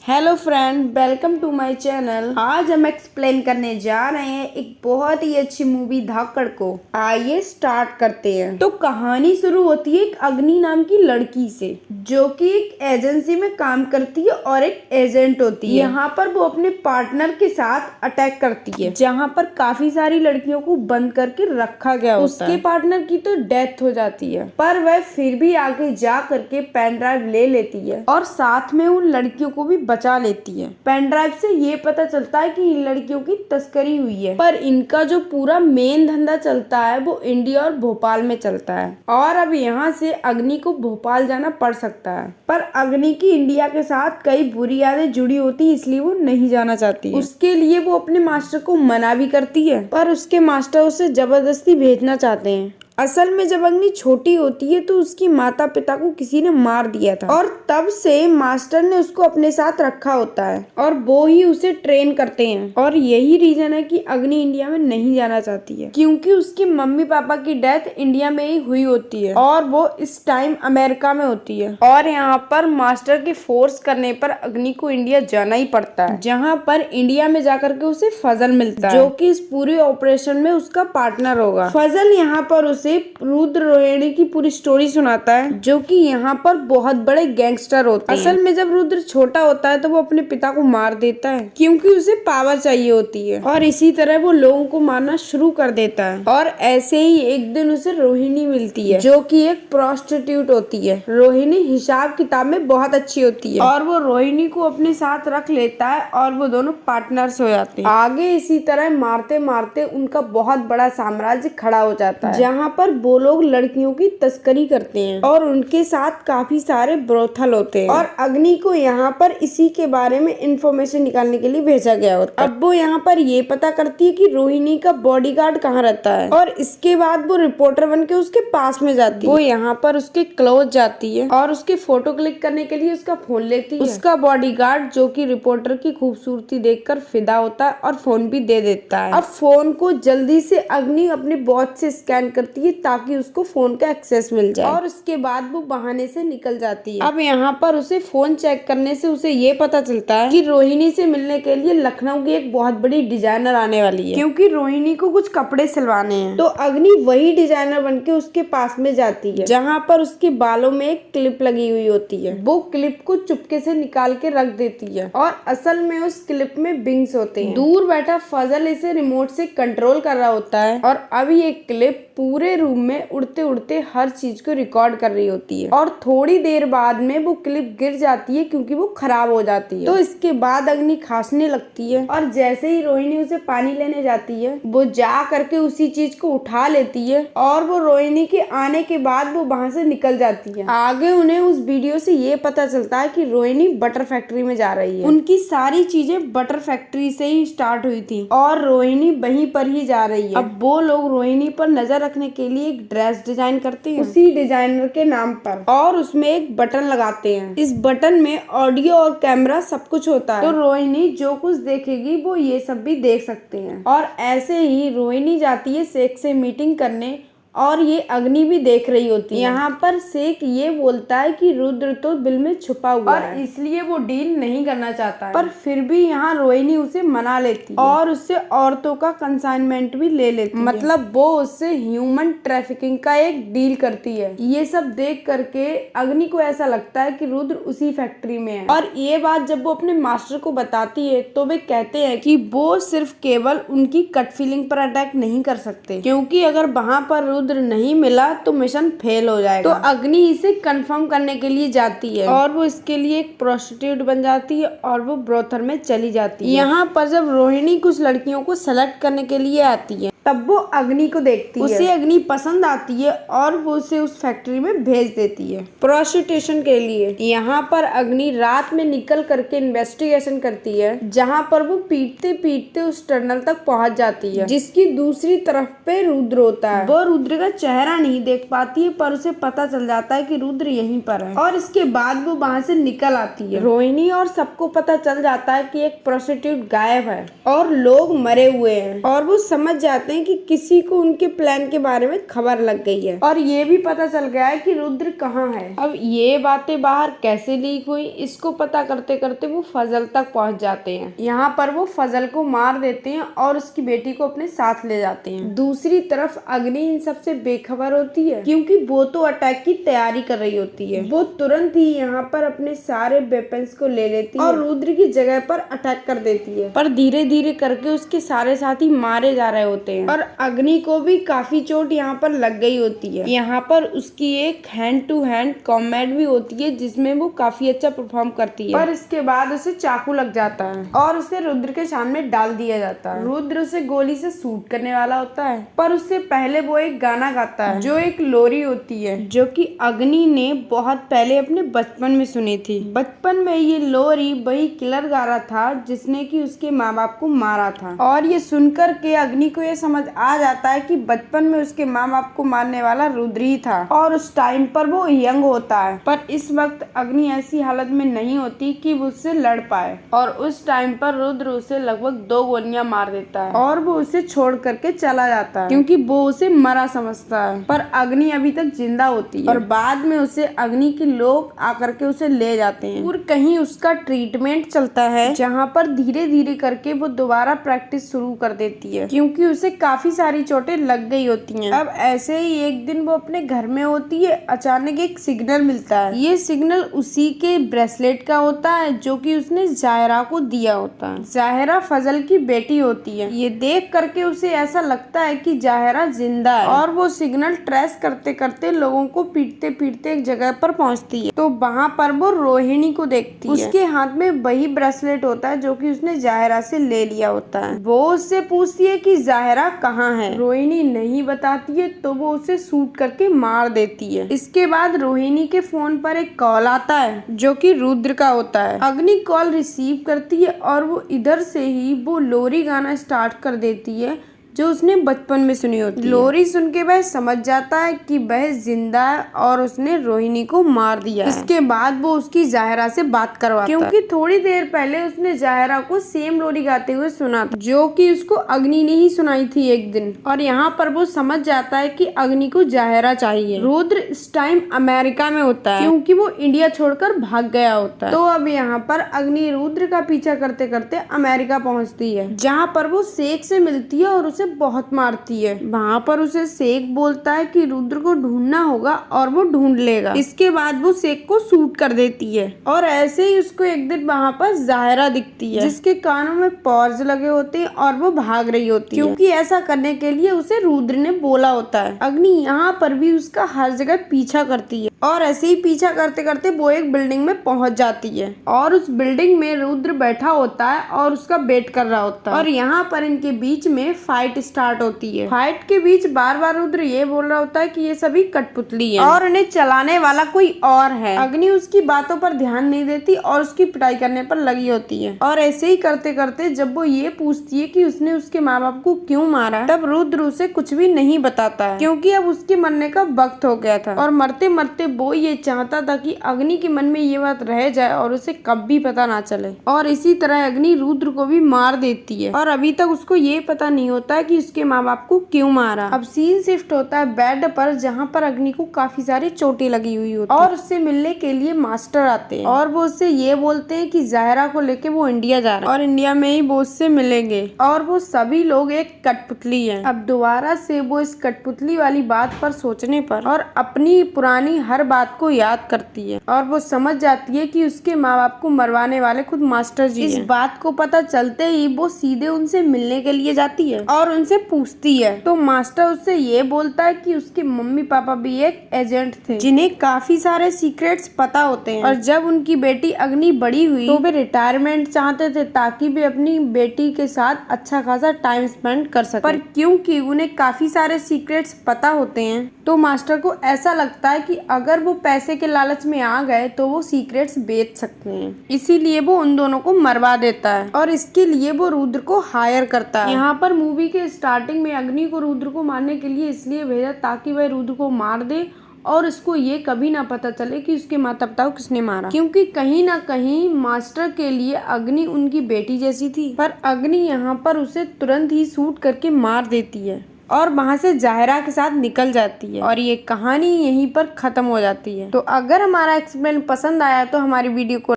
Hello friend, welcome to my channel. आज हम explain करने जा रहे हैं एक बहुत ही अच्छी मूवी धाकड़ को। आइए स्टार्ट करते हैं। तो कहानी शुरू होती है एक अग्नि नाम की लड़की से, जो कि एक एजेंसी में काम करती है और एक एजेंट होती है। यहाँ पर वो अपने पार्टनर के साथ अटैक करती है, जहाँ पर काफी सारी लड़कियों को बंद करके रखा गया होता है। उसके पार्टनर की तो डेथ हो जाती है, पर वह फिर भी आगे जा करके पेन ड्राइव ले लेती है और साथ में उन लड़कियों को भी बचा लेती है। पेन ड्राइव से ये पता चलता है कि इन लड़कियों की तस्करी हुई है, पर इनका जो पूरा मेन धंधा चलता है वो इंडिया और भोपाल में चलता है। और अब यहाँ से अग्नि को भोपाल जाना पड़ सकता है, पर अग्नि की इंडिया के साथ कई बुरी यादें जुड़ी होती, इसलिए वो नहीं जाना चाहती है। उसके लिए वो अपने मास्टर को मना भी करती है, पर उसके मास्टर उसे जबरदस्ती भेजना चाहते हैं। असल में जब अग्नि छोटी होती है तो उसकी माता पिता को किसी ने मार दिया था और तब से मास्टर ने उसको अपने साथ रखा होता है और वो ही उसे ट्रेन करते हैं। और यही रीजन है कि अग्नि इंडिया में नहीं जाना चाहती है, क्योंकि उसकी मम्मी पापा की डेथ इंडिया में ही हुई होती है और वो इस टाइम अमेरिका में होती है। और यहाँ पर मास्टर के फोर्स करने पर अग्नि को इंडिया जाना ही पड़ता है, जहाँ पर इंडिया में जाकर के उसे फजल मिलता है, जो कि इस पूरे ऑपरेशन में उसका पार्टनर होगा। फजल यहाँ पर उसे रुद्र रोहिणी की पूरी स्टोरी सुनाता है, जो कि यहाँ पर बहुत बड़े गैंगस्टर होते हैं। असल में जब रुद्र छोटा होता है तो वो अपने पिता को मार देता है, क्योंकि उसे पावर चाहिए होती है, और इसी तरह वो लोगों को मारना शुरू कर देता है। और ऐसे ही एक दिन उसे रोहिणी मिलती है, जो कि एक प्रोस्टिट्यूट होती है। रोहिणी हिसाब किताब में बहुत अच्छी होती है और वो रोहिणी को अपने साथ रख लेता है और वो दोनों पार्टनर्स हो जाते हैं। आगे इसी तरह मारते मारते उनका बहुत बड़ा साम्राज्य खड़ा हो जाता है, जहाँ पर वो लोग लड़कियों की तस्करी करते हैं और उनके साथ काफी सारे ब्रोथल होते हैं। और अग्नि को यहाँ पर इसी के बारे में इंफॉर्मेशन निकालने के लिए भेजा गया होता है। अब वो यहाँ पर ये पता करती है कि रोहिणी का बॉडीगार्ड कहाँ रहता है, और इसके बाद वो रिपोर्टर बन के उसके पास में जाती है। वो यहाँ पर उसके क्लोज जाती है और उसके फोटो क्लिक करने के लिए उसका फोन लेती है। उसका बॉडीगार्ड, जो कि रिपोर्टर की खूबसूरती देखकर फिदा होता है और फोन भी दे देता है। अब फोन को जल्दी से अग्नि अपने वॉच से स्कैन करती है ताकि उसको फोन का एक्सेस मिल जाए, और उसके बाद वो बहाने से निकल जाती है। अब यहाँ पर उसे फोन चेक करने से उसे ये पता चलता है कि रोहिणी से मिलने के लिए लखनऊ की एक बहुत बड़ी डिजाइनर आने वाली है, क्योंकि रोहिणी को कुछ कपड़े सिलवाने हैं। तो अग्नि वही डिजाइनर बनके उसके पास में जाती है, जहाँ पर उसके बालों में एक क्लिप लगी हुई होती है। वो क्लिप को चुपके से निकाल के रख देती है, और असल में उस क्लिप में विंग्स होते हैं। दूर बैठा फजल इसे रिमोट से कंट्रोल कर रहा होता है, और अभी एक क्लिप पूरे रूम में उड़ते उड़ते हर चीज को रिकॉर्ड कर रही होती है। और थोड़ी देर बाद में वो क्लिप गिर जाती है, क्योंकि वो खराब हो जाती है। तो इसके बाद अग्नि खांसने लगती है, और जैसे ही रोहिणी उसे पानी लेने जाती है, वो जा करके उसी चीज को उठा लेती है, और वो रोहिणी के आने के बाद वो वहां से निकल जाती है। आगे उन्हें उस वीडियो से ये पता चलता है कि रोहिणी बटर फैक्ट्री में जा रही है। उनकी सारी चीजें बटर फैक्ट्री से ही स्टार्ट हुई थी और रोहिणी वहीं पर ही जा रही है। अब वो लोग रोहिणी पर नजर रखने के लिए एक ड्रेस डिजाइन करते हैं उसी डिजाइनर के नाम पर, और उसमें एक बटन लगाते हैं। इस बटन में ऑडियो और कैमरा सब कुछ होता है, तो रोहिणी जो कुछ देखेगी वो ये सब भी देख सकते हैं। और ऐसे ही रोहिणी जाती है शेख से मीटिंग करने, और ये अग्नि भी देख रही होती है। यहाँ पर शेख ये बोलता है कि रुद्र तो बिल में छुपा हुआ है, इसलिए वो डील नहीं करना चाहता है। पर फिर भी यहाँ रोहिणी उसे मना लेती है और उससे औरतों का कंसाइनमेंट भी ले लेती है। मतलब वो उससे ह्यूमन ट्रैफिकिंग का एक डील करती है। ये सब देख करके अग्नि को ऐसा लगता है कि रुद्र उसी फैक्ट्री में है, और ये बात जब वो अपने मास्टर को बताती है तो वे कहते हैं कि वो सिर्फ केवल उनकी कट फीलिंग पर अटैक नहीं कर सकते, क्योंकि अगर वहाँ पर रुद्र नहीं मिला तो मिशन फेल हो जाएगा। तो अग्नि इसे कंफर्म करने के लिए जाती है, और वो इसके लिए एक प्रोस्टिट्यूट बन जाती है और वो ब्रोथर में चली जाती है। यहाँ पर जब रोहिणी कुछ लड़कियों को सेलेक्ट करने के लिए आती है, तब वो अग्नि को देखती है। उसे अग्नि पसंद आती है और वो उसे उस फैक्ट्री में भेज देती है प्रोस्टिट्यूशन के लिए। यहाँ पर अग्नि रात में निकल करके इन्वेस्टिगेशन करती है, जहाँ पर वो पीटते पीटते उस टनल तक पहुंच जाती है, जिसकी दूसरी तरफ पे रुद्र होता है। वो रुद्र का चेहरा नहीं देख पाती है, पर उसे पता चल जाता है कि रुद्र यहीं पर है, और इसके बाद वो वहाँ से निकल आती है। रोहिणी और सबको पता चल जाता है कि एक प्रोस्टिट्यूट गायब है और लोग मरे हुए हैं, और वो समझ जाते हैं हैं कि किसी को उनके प्लान के बारे में खबर लग गई है और ये भी पता चल गया है कि रुद्र कहाँ है। अब ये बातें बाहर कैसे लीक हुई, इसको पता करते करते वो फजल तक पहुंच जाते हैं। यहाँ पर वो फजल को मार देते हैं और उसकी बेटी को अपने साथ ले जाते हैं। दूसरी तरफ अग्नि इन सबसे बेखबर होती है क्योंकि वो तो अटैक की तैयारी कर रही होती है। वो तुरंत ही यहाँ पर अपने सारे वेपन्स को ले लेती है और रुद्र की जगह पर अटैक कर देती है, पर धीरे धीरे करके उसके सारे साथी मारे जा रहे होते हैं और अग्नि को भी काफी चोट यहाँ पर लग गई होती है। यहाँ पर उसकी एक हैंड टू हैंड कॉम्बैट भी होती है जिसमें वो काफी अच्छा परफॉर्म करती है, पर इसके बाद उसे चाकू लग जाता है और उसे रुद्र के सामने डाल दिया जाता है। रुद्र उसे गोली से शूट करने वाला होता है, पर उससे पहले वो एक गाना गाता है जो एक लोरी होती है जो कि अग्नि ने बहुत पहले अपने बचपन में सुनी थी। बचपन में ये लोरी वही किलर गा रहा था जिसने कि उसके माँ बाप को मारा था और ये सुनकर के अग्नि को ये समझ आ जाता है कि बचपन में उसके माँ बाप को मारने वाला रुद्र ही था और उस टाइम पर वो यंग होता है। पर इस वक्त अग्नि ऐसी हालत में नहीं होती कि वो उससे लड़ पाए और उस टाइम पर रुद्र उसे लगभग 2 गोलियां मार देता है और वो उसे छोड़ करके चला जाता है क्योंकि वो उसे मरा समझता है। पर अग्नि अभी तक जिंदा होती है और बाद में उसे अग्नि के लोग आकर के उसे ले जाते हैं और कहीं उसका ट्रीटमेंट चलता है जहाँ पर धीरे धीरे करके वो दोबारा प्रैक्टिस शुरू कर देती है क्योंकि उसे काफी सारी चोटें लग गई होती हैं। अब ऐसे ही एक दिन वो अपने घर में होती है, अचानक एक सिग्नल मिलता है। ये सिग्नल उसी के ब्रेसलेट का होता है जो कि उसने जाहिरा को दिया होता है। जाहिरा फजल की बेटी होती है। ये देख करके उसे ऐसा लगता है कि जाहिरा जिंदा है और वो सिग्नल ट्रेस करते करते लोगों को पीटते पीटते एक जगह पर पहुंचती है। तो वहाँ पर वो रोहिणी को देखती है। उसके हाथ में वही ब्रेसलेट होता है जो कि उसने जाहिरा से ले लिया होता है। वो उससे पूछती है कि जाहिरा कहाँ है। रोहिणी नहीं बताती है तो वो उसे शूट करके मार देती है। इसके बाद रोहिणी के फोन पर एक कॉल आता है जो कि रुद्र का होता है। अग्नि कॉल रिसीव करती है और वो इधर से ही वो लोरी गाना स्टार्ट कर देती है जो उसने बचपन में सुनी होती है। लोरी सुन के वह समझ जाता है कि वह जिंदा है और उसने रोहिणी को मार दिया है। इसके बाद वो उसकी जाहिरा से बात करवाता है क्योंकि थोड़ी देर पहले उसने जाहिरा को सेम लोरी गाते हुए सुना था जो कि उसको अग्नि ने ही सुनाई थी एक दिन। और यहाँ पर वो समझ जाता है कि अग्नि को जाहिरा चाहिए। रुद्र इस टाइम अमेरिका में होता है क्योंकि वो इंडिया छोड़कर भाग गया होता है। तो अब यहाँ पर अग्नि रुद्र का पीछा करते करते अमेरिका पहुँचती है जहाँ पर वो शेख से मिलती है और उसे बहुत मारती है। वहाँ पर उसे शेख बोलता है कि रुद्र को ढूंढना होगा और वो ढूंढ लेगा। इसके बाद वो शेख को शूट कर देती है और ऐसे ही उसको एक दिन वहाँ पर जाहिरा दिखती है जिसके कानों में पॉर्स लगे होते हैं और वो भाग रही होती है क्योंकि ऐसा करने के लिए उसे रुद्र ने बोला होता है। अग्नि यहाँ पर भी उसका हर जगह पीछा करती है और ऐसे ही पीछा करते करते वो एक बिल्डिंग में पहुंच जाती है और उस बिल्डिंग में रुद्र बैठा होता है और उसका वेट कर रहा होता है और यहाँ पर इनके बीच में फाइट स्टार्ट होती है। फाइट के बीच बार बार रुद्र ये बोल रहा होता है कि ये सभी कठपुतली है और उन्हें चलाने वाला कोई और है। अग्नि उसकी बातों पर ध्यान नहीं देती और उसकी पिटाई करने पर लगी होती है और ऐसे ही करते करते जब वो ये पूछती है कि उसने उसके माँ बाप को क्यों मारा तब रुद्र उसे कुछ भी नहीं बताता है क्योंकि अब उसके मरने का वक्त हो गया था और मरते मरते वो ये चाहता था कि अग्नि के मन में ये बात रह जाए और उसे कब भी पता ना चले। और इसी तरह अग्नि रुद्र को भी मार देती है और अभी तक उसको ये पता नहीं होता है कि उसके माँ बाप को क्यों मारा। अब सीन शिफ्ट होता है बेड पर जहाँ पर अग्नि को काफी सारी चोटें लगी हुई होती और उससे मिलने के लिए मास्टर आते हैं और वो उससे ये बोलते हैं कि जाहिरा को लेके वो इंडिया जा रहा है और इंडिया में ही वो उससे मिलेंगे और वो सभी लोग एक कठपुतली है। अब दोबारा से वो इस कठपुतली वाली बात पर सोचने पर और अपनी पुरानी हर बात को याद करती है और वो समझ जाती है कि उसके माँ बाप को मरवाने वाले खुद मास्टर जी हैं। इस बात को पता चलते ही वो सीधे उनसे मिलने के लिए जाती है और उनसे पूछती है तो मास्टर उससे ये बोलता है कि उसके मम्मी पापा भी एक एजेंट थे जिन्हें काफी सारे सीक्रेट्स पता होते हैं और जब उनकी बेटी अग्नि बड़ी हुई तो वे रिटायरमेंट चाहते थे ताकि वे अपनी बेटी के साथ अच्छा खासा टाइम स्पेंड कर सके। पर क्योंकि उन्हें काफी सारे सीक्रेट्स पता होते हैं तो मास्टर को ऐसा लगता है कि अगर वो पैसे के लालच में आ गए तो वो सीक्रेट्स बेच सकते हैं, इसीलिए वो उन दोनों को मरवा देता है और इसके लिए वो रुद्र को हायर करता है। यहाँ पर मूवी के स्टार्टिंग में अग्नि को रुद्र को मारने के लिए इसलिए भेजा ताकि वह रुद्र को मार दे और उसको ये कभी ना पता चले कि उसके माता पिता को किसने मारा, क्योंकि कहीं ना कहीं मास्टर के लिए अग्नि उनकी बेटी जैसी थी। पर अग्नि यहाँ पर उसे तुरंत ही शूट करके मार देती है और वहाँ से जाहिरा के साथ निकल जाती है और ये कहानी यहीं पर खत्म हो जाती है। तो अगर हमारा एक्सपेरिमेंट पसंद आया तो हमारी वीडियो को